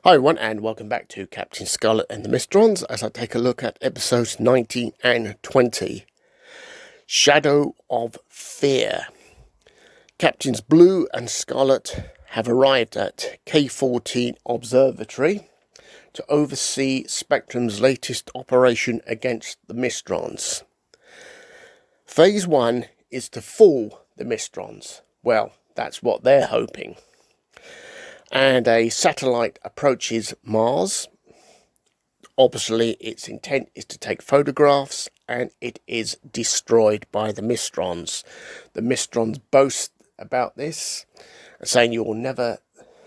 Hi everyone, and welcome back to Captain Scarlet and the Mysterons as I take a look at episodes 19 and 20. Shadow of Fear. Captains Blue and Scarlet have arrived at K-14 Observatory to oversee Spectrum's latest operation against the Mysterons. Phase 1 is to fool the Mysterons. Well, that's what they're hoping. And a satellite approaches Mars. Obviously, its intent is to take photographs, and it is destroyed by the Mysterons. The Mysterons boast about this, saying you will never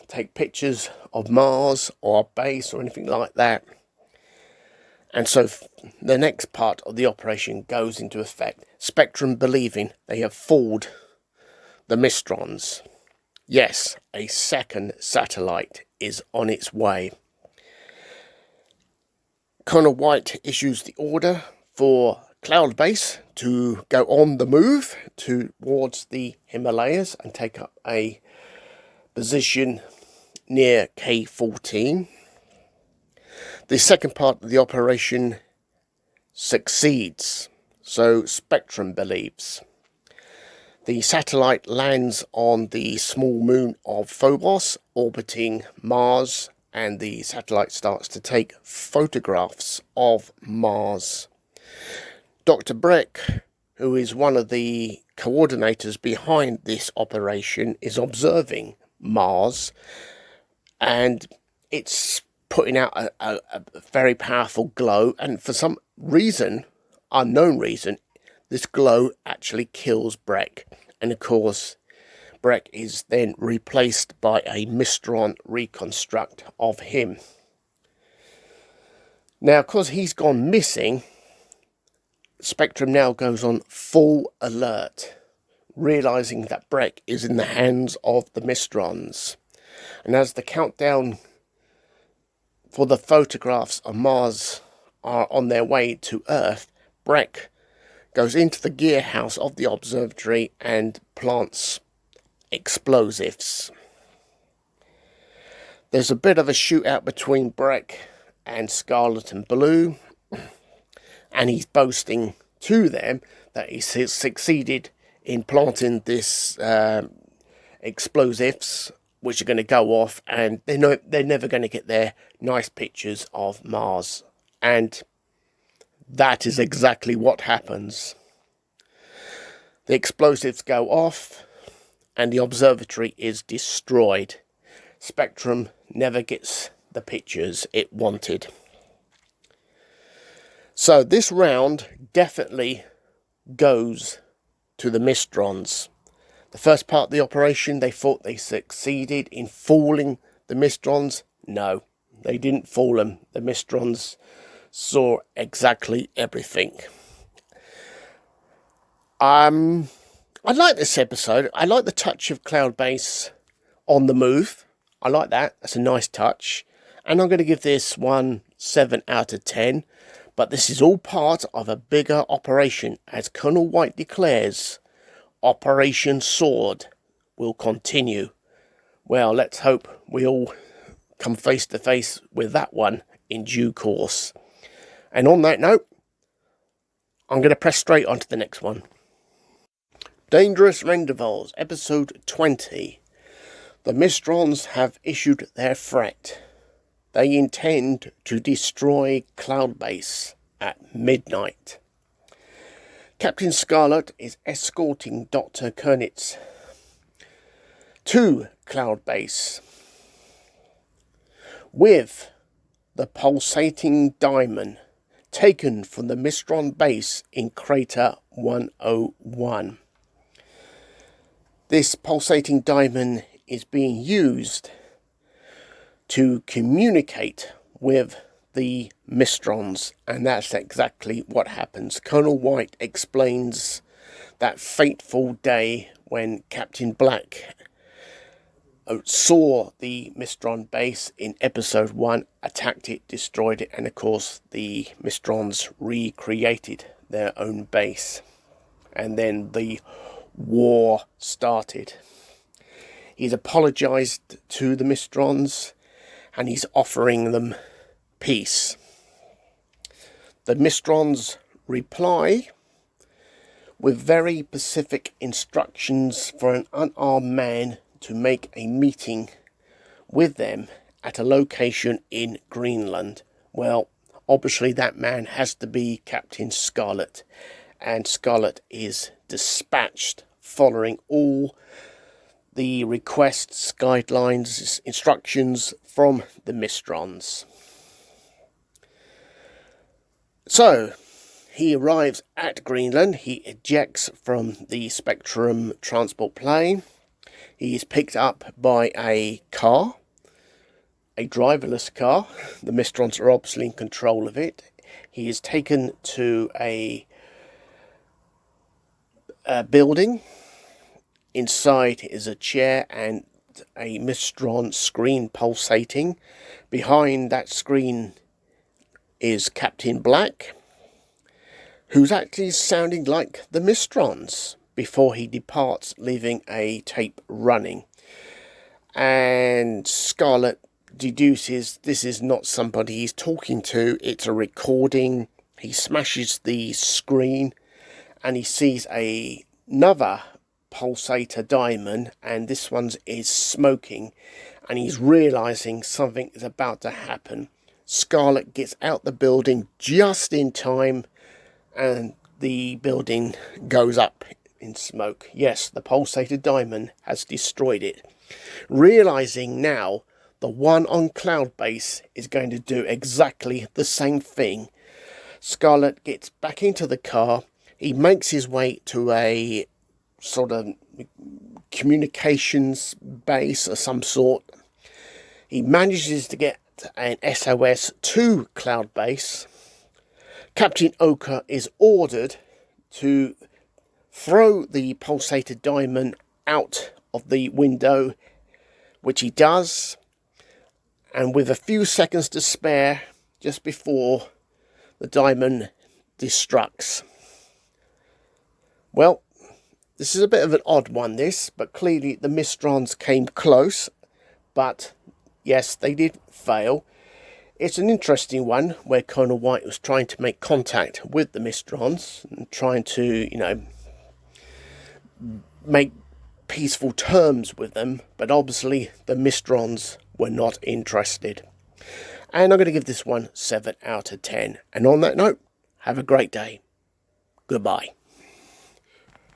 take pictures of Mars or our base or anything like that. And so the next part of the operation goes into effect. Spectrum believing they have fooled the Mysterons. Yes, a second satellite is on its way. Colonel White issues the order for Cloud Base to go on the move towards the Himalayas and take up a position near K-14. The second part of the operation succeeds, so Spectrum believes. The satellite lands on the small moon of Phobos, orbiting Mars, and the satellite starts to take photographs of Mars. Dr. Breck, who is one of the coordinators behind this operation, is observing Mars, and it's putting out a very powerful glow, and for some reason, unknown reason, this glow actually kills Breck. And of course, Breck is then replaced by a Mysteron reconstruct of him. Now, because he's gone missing, Spectrum now goes on full alert, realizing that Breck is in the hands of the Mysterons. And as the countdown for the photographs of Mars are on their way to Earth, Breck goes into the gear house of the observatory and plants explosives. There's a bit of a shootout between Breck and Scarlet and Blue, and he's boasting to them that he succeeded in planting this explosives, which are going to go off, and they're never going to get their nice pictures of Mars. And that is exactly what happens. The explosives go off, and the observatory is destroyed. Spectrum never gets the pictures it wanted. So this round definitely goes to the Mysterons. The first part of the operation, they thought they succeeded in fooling the Mysterons. No, they didn't fool them. The Mysterons saw exactly everything. I like this episode. I like the touch of Cloud Base on the move. I like that. That's a nice touch. And I'm going to give this one 7 out of 10. But this is all part of a bigger operation. As Colonel White declares, Operation Sword will continue. Well, let's hope we all come face to face with that one in due course. And on that note, I'm going to press straight on to the next one. Dangerous Rendezvous, episode 20. The Mysterons have issued their threat. They intend to destroy Cloud Base at midnight. Captain Scarlet is escorting Dr. Kernitz to Cloud Base with the pulsating diamond taken from the Mysteron base in Crater 101. This pulsating diamond is being used to communicate with the Mysterons, and that's exactly what happens. Colonel White explains that fateful day when Captain Black saw the Mysteron base in episode 1, attacked it, destroyed it, and of course the Mysterons recreated their own base. And then the war started. He's apologised to the Mysterons, and he's offering them peace. The Mistrons reply with very specific instructions for an unarmed man to make a meeting with them at a location in Greenland. Well, obviously that man has to be Captain Scarlet, and Scarlet is dispatched following all the requests, guidelines, instructions from the Mistrons. So, he arrives at Greenland. He ejects from the Spectrum transport plane. He is picked up by a car, a driverless car. The Mistrons are obviously in control of it. He is taken to a building. Inside is a chair and a Mistron screen pulsating. Behind that screen is Captain Black, who's actually sounding like the Mistrons before he departs, leaving a tape running. And Scarlet deduces this is not somebody he's talking to, it's a recording. He smashes the screen and he sees another pulsator diamond, and this one is smoking, and he's realizing something is about to happen. Scarlet gets out the building just in time, and the building goes up in smoke. Yes, the pulsated diamond has destroyed it. Realizing now the one on Cloud Base is going to do exactly the same thing, Scarlet gets back into the car. He makes his way to a sort of communications base of some sort. He manages to get an SOS to Cloud Base. Captain Oka is ordered to throw the pulsated diamond out of the window, which he does, and with a few seconds to spare, just before the diamond destructs. Well, this is a bit of an odd one, this, but clearly the Mistrons came close, but yes, they did fail. It's an interesting one where Colonel White was trying to make contact with the Mistrons and trying to, make peaceful terms with them, but obviously the Mistrons were not interested. And I'm going to give this one 7 out of 10. And on that note, have a great day. Goodbye.